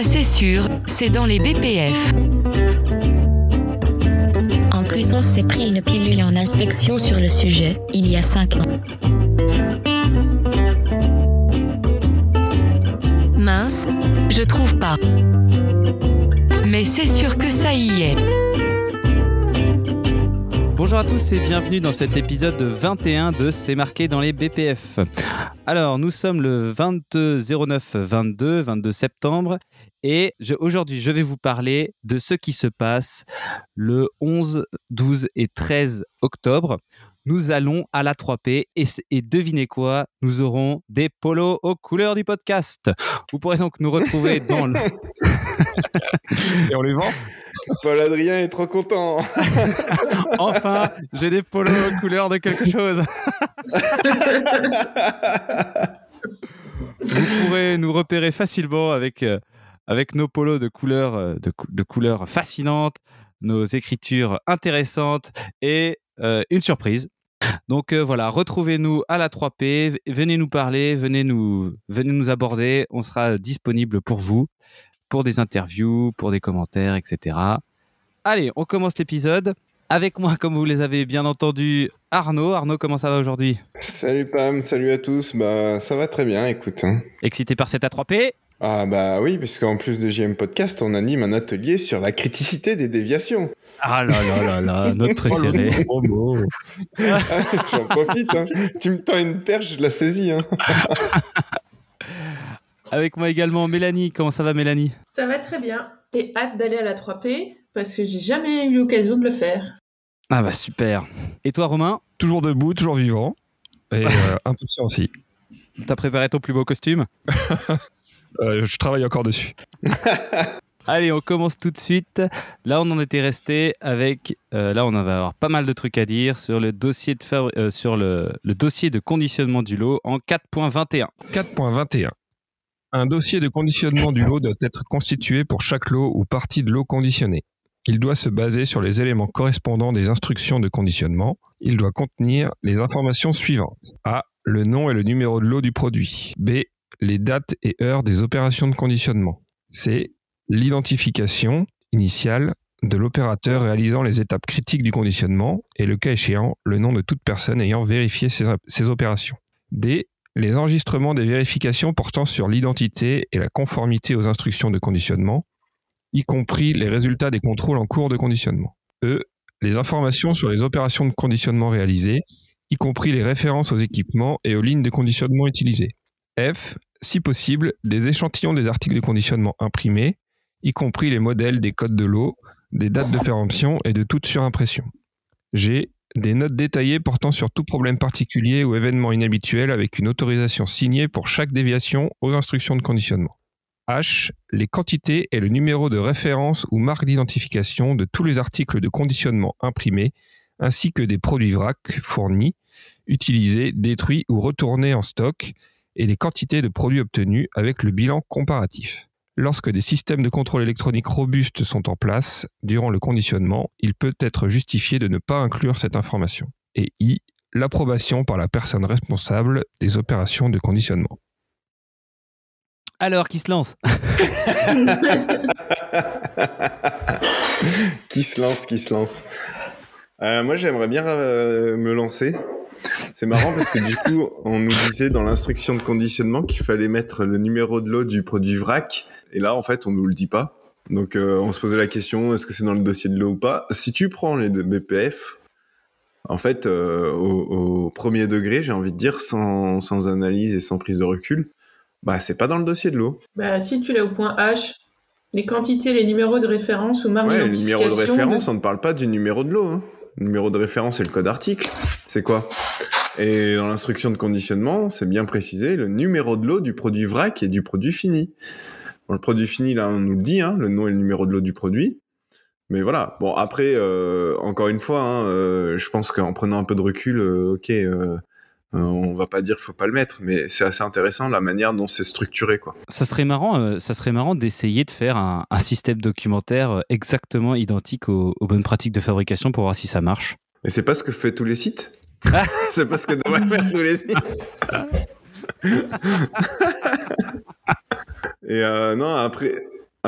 Ça c'est sûr, c'est dans les BPF. En plus, on s'est pris une pilule en inspection sur le sujet, il y a 5 ans. Mince, je trouve pas. Mais c'est sûr que ça y est. Bonjour à tous et bienvenue dans cet épisode 21 de C'est marqué dans les BPF. Alors, nous sommes le 22 septembre et aujourd'hui, je vais vous parler de ce qui se passe le 11, 12 et 13 octobre. Nous allons à la 3P et devinez quoi, nous aurons des polos aux couleurs du podcast. Vous pourrez donc nous retrouver dans le... Et on les vend. Paul-Adrien est trop content. Enfin, j'ai des polos aux couleurs de quelque chose. Vous pourrez nous repérer facilement avec nos polos de couleurs fascinantes, nos écritures intéressantes et une surprise. Donc voilà, retrouvez-nous à la 3P, venez nous parler, venez nous aborder, on sera disponible pour vous, pour des interviews, pour des commentaires, etc. Allez, on commence l'épisode. Avec moi, comme vous les avez bien entendu, Arnaud. Arnaud, comment ça va aujourd'hui ? Salut Pam, salut à tous. Bah ça va très bien, écoute. Excité par cette A3P ? Ah bah oui, puisqu'en plus de JM Podcast, on anime un atelier sur la criticité des déviations. Ah là là, notre préféré. J'en profite, hein. Tu me tends une perche, je la saisis. Hein. Avec moi également, Mélanie. Comment ça va, Mélanie ? Ça va très bien. Et hâte d'aller à la 3P, parce que j'ai jamais eu l'occasion de le faire. Ah bah super. Et toi, Romain ? Toujours debout, toujours vivant. Et impatient aussi. T'as préparé ton plus beau costume ? Je travaille encore dessus. Allez, on commence tout de suite. Là, on en était resté avec... là, on va avoir pas mal de trucs à dire sur le dossier le dossier de conditionnement du lot en 4.21. 4.21. Un dossier de conditionnement du lot doit être constitué pour chaque lot ou partie de lot conditionné. Il doit se baser sur les éléments correspondants des instructions de conditionnement. Il doit contenir les informations suivantes. A. Le nom et le numéro de lot du produit. B. Les dates et heures des opérations de conditionnement. C. L'identification initiale de l'opérateur réalisant les étapes critiques du conditionnement et, le cas échéant, le nom de toute personne ayant vérifié ces opérations. D. Les enregistrements des vérifications portant sur l'identité et la conformité aux instructions de conditionnement, y compris les résultats des contrôles en cours de conditionnement. E. Les informations sur les opérations de conditionnement réalisées, y compris les références aux équipements et aux lignes de conditionnement utilisées. F. Si possible, des échantillons des articles de conditionnement imprimés, y compris les modèles des codes de lot, des dates de péremption et de toute surimpression. G. Des notes détaillées portant sur tout problème particulier ou événement inhabituel avec une autorisation signée pour chaque déviation aux instructions de conditionnement. H. Les quantités et le numéro de référence ou marque d'identification de tous les articles de conditionnement imprimés, ainsi que des produits vrac fournis, utilisés, détruits ou retournés en stock, et les quantités de produits obtenus avec le bilan comparatif. Lorsque des systèmes de contrôle électronique robustes sont en place durant le conditionnement, il peut être justifié de ne pas inclure cette information. Et I. L'approbation par la personne responsable des opérations de conditionnement. Alors, qui se lance ? Qui se lance. Moi, j'aimerais bien me lancer. C'est marrant parce que du coup, on nous disait dans l'instruction de conditionnement qu'il fallait mettre le numéro de lot du produit vrac. Et là, en fait, on nous le dit pas. Donc, on se posait la question, est-ce que c'est dans le dossier de lot ou pas ? Si tu prends les deux BPF, en fait, au premier degré, j'ai envie de dire, sans analyse et sans prise de recul, bah, c'est pas dans le dossier de lot. Bah, si tu l'as au point H, les quantités, les numéros de référence ou marques d'identification... le numéro de référence, on ne parle pas du numéro de lot, hein. Le numéro de référence, c'est le code article. C'est quoi ? Et dans l'instruction de conditionnement, c'est bien précisé le numéro de lot du produit vrac et du produit fini. Bon, le produit fini, là, on nous le dit, hein, le nom et le numéro de lot du produit. Mais voilà. Bon, après, encore une fois, hein, je pense qu'en prenant un peu de recul, on va pas dire qu'il faut pas le mettre, mais c'est assez intéressant la manière dont c'est structuré, quoi. Ça serait marrant d'essayer de faire un système documentaire exactement identique aux bonnes pratiques de fabrication pour voir si ça marche. Mais c'est pas ce que fait tous les sites. C'est pas ce que devraient faire tous les sites. Et non, après,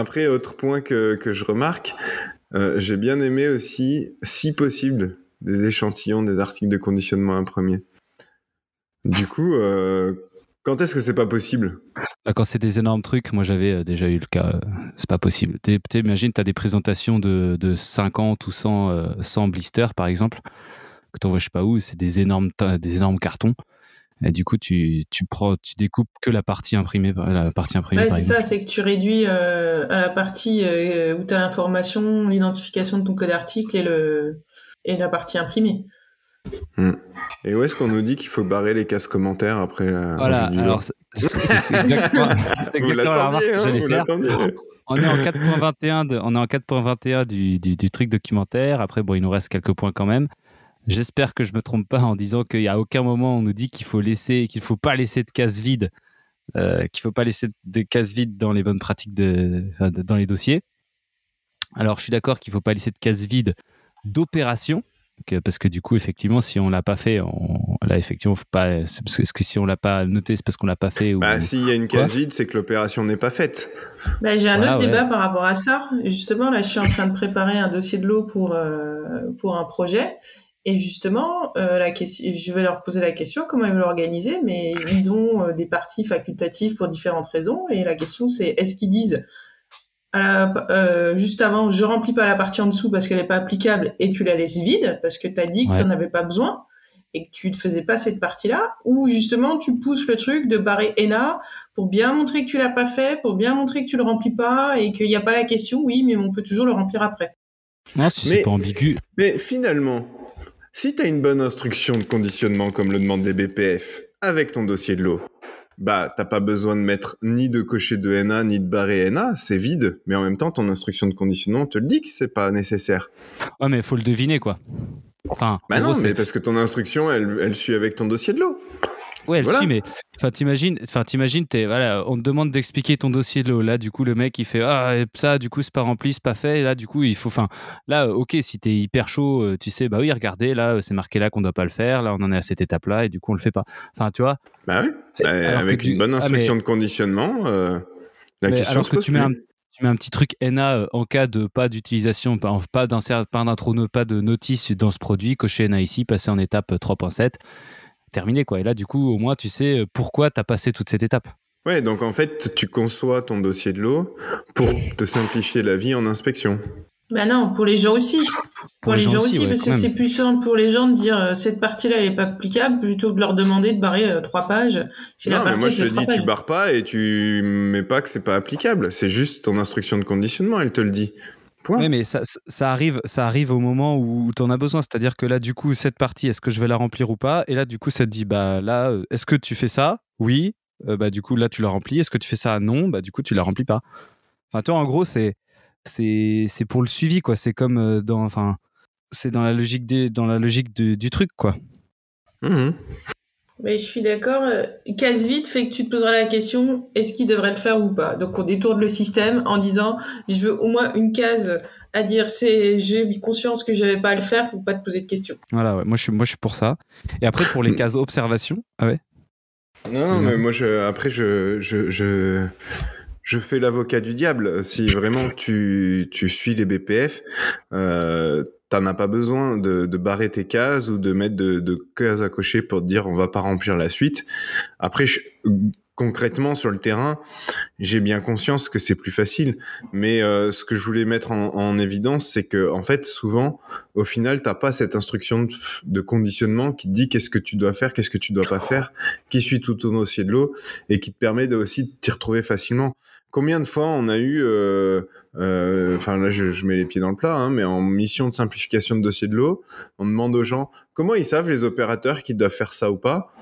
Après, autre point que je remarque, j'ai bien aimé aussi, si possible, des échantillons des articles de conditionnement imprimés. Du coup, quand est-ce que c'est pas possible ? Quand c'est des énormes trucs, moi j'avais déjà eu le cas, c'est pas possible. T'imagines, t'as des présentations de 50 ou 100 blisters par exemple, que t'envoies je sais pas où, c'est des énormes cartons. Et du coup, tu découpes que la partie imprimée Ouais, par c'est exemple. ça, c'est que tu réduis à la partie où tu as l'information, l'identification de ton code article et la partie imprimée. Et où est-ce qu'on nous dit qu'il faut barrer les cases commentaires après la Voilà, revue du alors lot ? c'est exactement, Vous la remarque que j'allais vous faire. l'attendiez. On est en 4.21 du truc documentaire. Après, bon, il nous reste quelques points quand même. J'espère que je me trompe pas en disant qu'il y a aucun moment on nous dit qu'il faut pas laisser de cases vides, qu'il faut pas laisser de cases vides dans les bonnes pratiques dans les dossiers. Alors, je suis d'accord qu'il faut pas laisser de cases vides d'opération. Parce que du coup, effectivement, si on l'a pas fait, là, effectivement, faut pas. Est-ce que si on l'a pas noté, c'est parce qu'on l'a pas fait ou... S'il y a une case vide, c'est que l'opération n'est pas faite. J'ai un autre débat ouais. par rapport à ça. Justement, là, je suis en train de préparer un dossier de lot pour un projet. Et justement, je vais leur poser la question comment ils veulent l'organiser, mais ils ont des parties facultatives pour différentes raisons. Et la question, c'est est-ce qu'ils disent juste avant, je remplis pas la partie en dessous parce qu'elle est pas applicable et tu la laisses vide parce que t'as dit que t'en avais pas besoin et que tu ne faisais pas cette partie-là, ou justement tu pousses le truc de barrer ENA pour bien montrer que tu l'as pas fait, pour bien montrer que tu le remplis pas et qu'il n'y a pas la question, oui, mais on peut toujours le remplir après. Non, si c'est pas ambigu. Mais finalement, si t'as une bonne instruction de conditionnement comme le demandent les BPF avec ton dossier de lot, t'as pas besoin de mettre ni de cocher de NA ni de barrer NA, c'est vide. Mais en même temps, ton instruction de conditionnement te le dit que c'est pas nécessaire. Ouais, mais faut le deviner, quoi. Enfin, non, mais parce que ton instruction, elle suit avec ton dossier de lot. Ouais, elle suit, mais t'imagines, on te demande d'expliquer ton dossier de l'eau. Là, du coup, le mec, il fait ça, du coup, c'est pas rempli, c'est pas fait. Et là, du coup, il faut. Là, ok, si t'es hyper chaud, tu sais, oui, regardez, là, c'est marqué là qu'on doit pas le faire. Là, on en est à cette étape-là, et du coup, on le fait pas. Enfin, tu vois. Oui. Avec une bonne instruction de conditionnement, la question se pose plus. Tu mets un petit truc NA en cas de pas d'utilisation, pas de notice dans ce produit, cocher NA ici, passer en étape 3.7. Terminé, quoi. Et là, du coup, au moins, tu sais pourquoi tu as passé toute cette étape. Ouais, donc en fait, tu conçois ton dossier de lot pour te simplifier la vie en inspection. Non, pour les gens aussi. Pour les gens aussi, parce que c'est plus simple pour les gens de dire cette partie-là, elle est pas applicable, plutôt que de leur demander de barrer 3 pages. Mais moi, je te dis, tu barres pas et tu mets pas que c'est pas applicable. C'est juste ton instruction de conditionnement, elle te le dit. Oui, mais ça arrive au moment où tu en as besoin. C'est-à-dire que là, du coup, cette partie, est-ce que je vais la remplir ou pas ? Et là, du coup, ça te dit, là, est-ce que tu fais ça ? Oui. Du coup, là, tu la remplis. Est-ce que tu fais ça ? Non. Du coup, tu la remplis pas. Enfin, toi, en gros, c'est pour le suivi, quoi. C'est comme c'est dans la logique du truc, quoi. Mmh. Mais je suis d'accord. Case vide fait que tu te poseras la question est-ce qu'il devrait le faire ou pas. Donc on détourne le système en disant je veux au moins une case à dire j'ai eu conscience que j'avais pas à le faire pour pas te poser de questions. Voilà, ouais. Moi je suis pour ça. Et après pour les cases observation, Non, mais moi je fais l'avocat du diable. Si vraiment tu suis les BPF, t'en as pas besoin de barrer tes cases ou de mettre de cases à cocher pour te dire on va pas remplir la suite. Après, concrètement sur le terrain, j'ai bien conscience que c'est plus facile. Mais ce que je voulais mettre en évidence, c'est que en fait, souvent, au final, t'as pas cette instruction de conditionnement qui te dit qu'est-ce que tu dois faire, qu'est-ce que tu dois pas faire, qui suit tout ton dossier de lot et qui te permet de aussi t'y retrouver facilement. Combien de fois on a eu, là je mets les pieds dans le plat, mais en mission de simplification de dossier de lot, on demande aux gens comment ils savent les opérateurs qu'ils doivent faire ça ou pas.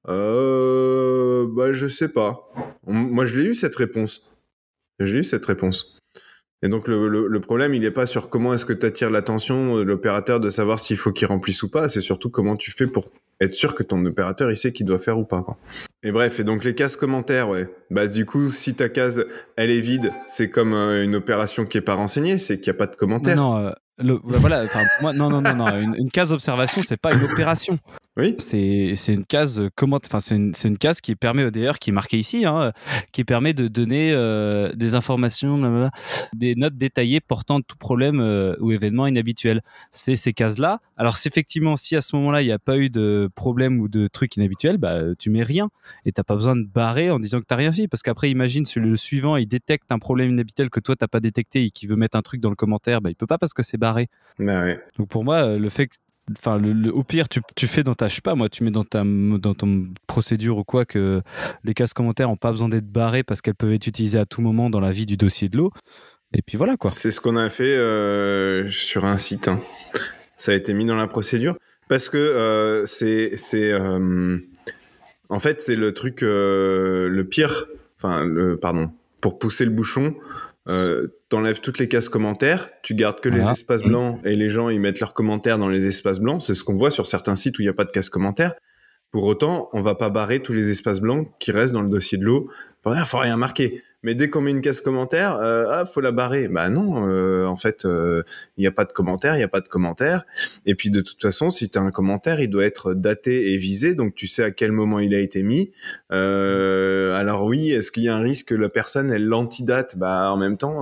Je sais pas. Moi je l'ai eu cette réponse. Et donc le problème il est pas sur comment est-ce que tu attires l'attention de l'opérateur de savoir s'il faut qu'il remplisse ou pas, c'est surtout comment tu fais pour être sûr que ton opérateur il sait qu'il doit faire ou pas, quoi. Et bref, et donc les cases commentaires, ouais. Du coup, si ta case elle est vide, c'est comme une opération qui est pas renseignée, c'est qu'il y a pas de commentaires. Non, voilà. Moi, non. Une case observation, c'est pas une opération. Oui. C'est une case c'est une case qui permet d'ailleurs qui est marquée ici, hein, qui permet de donner des informations, blablabla, des notes détaillées portant tout problème ou événement inhabituel. C'est ces cases-là. Alors effectivement, si à ce moment-là il n'y a pas eu de problème ou de truc inhabituel, bah tu mets rien et t'as pas besoin de barrer en disant que t'as rien fait, parce qu'après imagine le suivant il détecte un problème inhabituel que toi t'as pas détecté et qui veut mettre un truc dans le commentaire, bah il peut pas parce que c'est barré. Bah ouais. Donc pour moi, le fait que au pire, tu fais dans ta, je sais pas moi, tu mets dans ton procédure ou quoi que les cases commentaires ont pas besoin d'être barrées parce qu'elles peuvent être utilisées à tout moment dans la vie du dossier de l'eau. Et puis voilà quoi. C'est ce qu'on a fait sur un site. Hein. Ça a été mis dans la procédure parce que en fait c'est le truc le pire. Pour pousser le bouchon. T'enlèves toutes les cases commentaires, tu gardes que les espaces blancs et les gens ils mettent leurs commentaires dans les espaces blancs. C'est ce qu'on voit sur certains sites où il n'y a pas de cases commentaires. Pour autant, on va pas barrer tous les espaces blancs qui restent dans le dossier de l'eau. Il faut rien marquer. Mais dès qu'on met une case commentaire, faut la barrer. Bah non, en fait, il n'y a pas de commentaire, il n'y a pas de commentaire. Et puis de toute façon, si tu as un commentaire, il doit être daté et visé, donc tu sais à quel moment il a été mis. Alors oui, est-ce qu'il y a un risque que la personne elle l'antidate? Bah en même temps,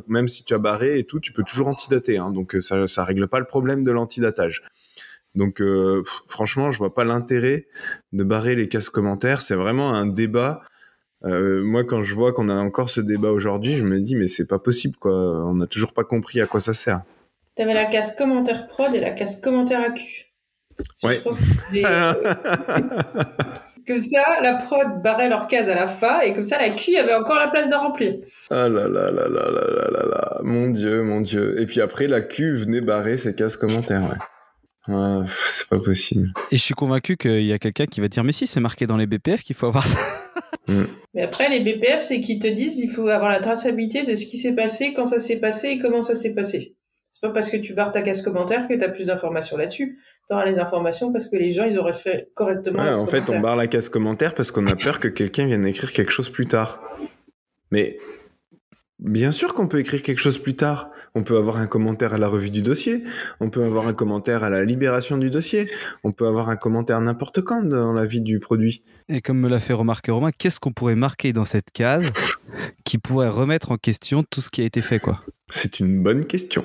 même si tu as barré et tout, tu peux toujours antidater. Hein, donc ça règle pas le problème de l'antidatage. Donc franchement, je vois pas l'intérêt de barrer les cases commentaires. C'est vraiment un débat. Moi, quand je vois qu'on a encore ce débat aujourd'hui, je me dis mais c'est pas possible quoi. On n'a toujours pas compris à quoi ça sert. T'avais la case commentaire prod et la case commentaire AQ. Ouais. Je pense comme ça, la prod barrait leur case à la fin et comme ça, la Q avait encore la place de remplir. Ah là là là là là là là là. Mon Dieu. Et puis après, la Q venait barrer ses cases commentaires, ouais. C'est pas possible. Et je suis convaincu qu'il y a quelqu'un qui va dire mais si c'est marqué dans les BPF qu'il faut avoir ça. Mais après les BPF c'est qu'ils te disent il faut avoir la traçabilité de ce qui s'est passé, quand ça s'est passé et comment ça s'est passé. C'est pas parce que tu barres ta case commentaire que t'as plus d'informations là-dessus. T'auras les informations parce que les gens ils auraient fait correctement. Ouais, en fait on barre la case commentaire parce qu'on a peur que quelqu'un vienne écrire quelque chose plus tard. Mais bien sûr qu'on peut écrire quelque chose plus tard. On peut avoir un commentaire à la revue du dossier. On peut avoir un commentaire à la libération du dossier. On peut avoir un commentaire n'importe quand dans la vie du produit. Et comme me l'a fait remarquer Romain, qu'est-ce qu'on pourrait marquer dans cette case qui pourrait remettre en question tout ce qui a été fait, quoi? C'est une bonne question.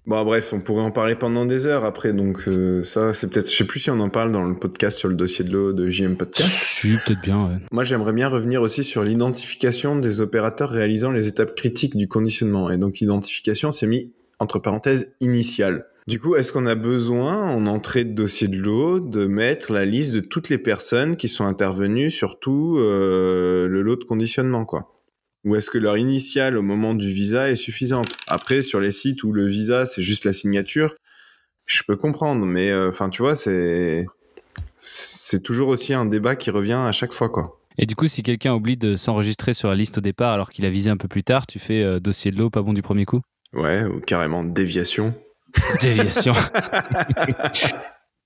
Bon, bref, on pourrait en parler pendant des heures après. Donc ça, c'est peut-être... Je sais plus si on en parle dans le podcast sur le dossier de l'eau de JM Podcast. Si, peut-être bien, ouais. Moi, j'aimerais bien revenir aussi sur l'identification des opérateurs réalisant les étapes critiques du conditionnement. Et donc, identification, c'est mis entre parenthèses initiale. Du coup, est-ce qu'on a besoin, en entrée de dossier de l'eau, de mettre la liste de toutes les personnes qui sont intervenues sur tout le lot de conditionnement, quoi? Ou est-ce que leur initiale au moment du visa est suffisante? Après, sur les sites où le visa, c'est juste la signature, je peux comprendre. Mais tu vois, c'est toujours aussi un débat qui revient à chaque fois, quoi. Et du coup, si quelqu'un oublie de s'enregistrer sur la liste au départ alors qu'il a visé un peu plus tard, tu fais dossier de l'eau pas bon du premier coup? Ouais, ou carrément déviation. Déviation.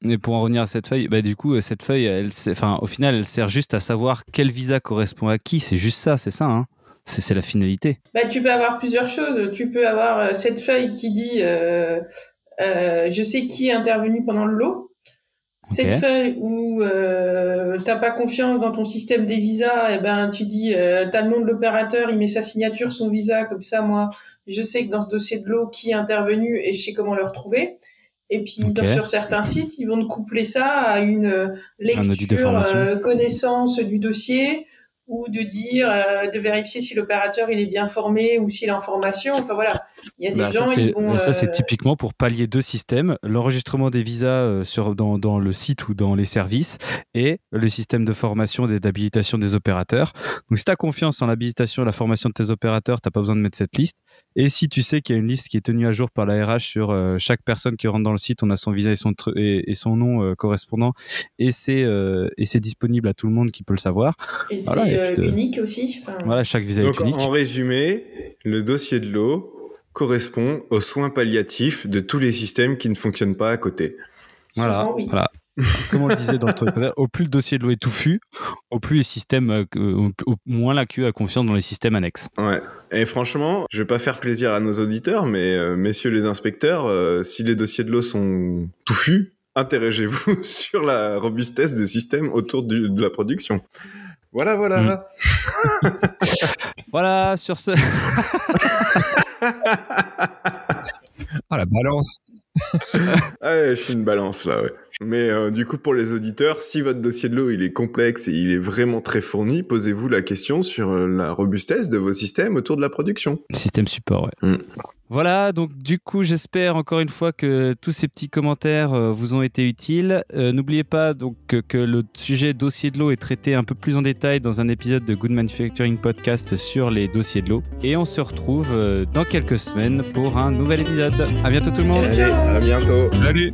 Et pour en revenir à cette feuille, bah du coup, cette feuille, au final, elle sert juste à savoir quel visa correspond à qui. C'est juste ça, c'est ça, hein. C'est la finalité. Bah, tu peux avoir plusieurs choses. Tu peux avoir cette feuille qui dit je sais qui est intervenu pendant le lot. Cette feuille où t'as pas confiance dans ton système des visas, et ben tu dis t'as le nom de l'opérateur, il met sa signature, son visa, comme ça moi je sais que dans ce dossier de l'eau qui est intervenu et je sais comment le retrouver. Et puis sur certains sites, ils vont te coupler ça à une lecture, connaissance du dossier, ou de dire, de vérifier si l'opérateur il est bien formé ou s'il est en formation. Enfin voilà, il y a des gens qui vont... Ça c'est typiquement pour pallier deux systèmes, l'enregistrement des visas dans le site ou dans les services et le système de formation et d'habilitation des opérateurs. Donc si tu as confiance en l'habilitation et la formation de tes opérateurs, tu n'as pas besoin de mettre cette liste. Et si tu sais qu'il y a une liste qui est tenue à jour par la RH sur chaque personne qui rentre dans le site, on a son visa et son nom correspondant et c'est disponible à tout le monde qui peut le savoir. Et c'est unique aussi. Voilà, chaque visa est unique. En résumé, le dossier de l'eau correspond aux soins palliatifs de tous les systèmes qui ne fonctionnent pas à côté. Voilà, oui. Voilà. Comme on le disait dans le truc, au plus le dossier de l'eau est touffu, au plus les systèmes, au moins la Q a confiance dans les systèmes annexes. Ouais. Et franchement, je vais pas faire plaisir à nos auditeurs, mais messieurs les inspecteurs, si les dossiers de l'eau sont touffus, interrogez-vous sur la robustesse des systèmes autour de la production. Voilà. Voilà, sur ce... Ah, la balance. Ouais, je suis une balance là, ouais. Mais du coup, pour les auditeurs, si votre dossier de l'eau il est complexe et il est vraiment très fourni, posez-vous la question sur la robustesse de vos systèmes autour de la production. Système support, ouais. Voilà, donc du coup, j'espère encore une fois que tous ces petits commentaires vous ont été utiles. N'oubliez pas donc que le sujet dossier de l'eau est traité un peu plus en détail dans un épisode de Good Manufacturing Podcast sur les dossiers de l'eau. Et on se retrouve dans quelques semaines pour un nouvel épisode. À bientôt tout le monde. Allez, à bientôt. Salut.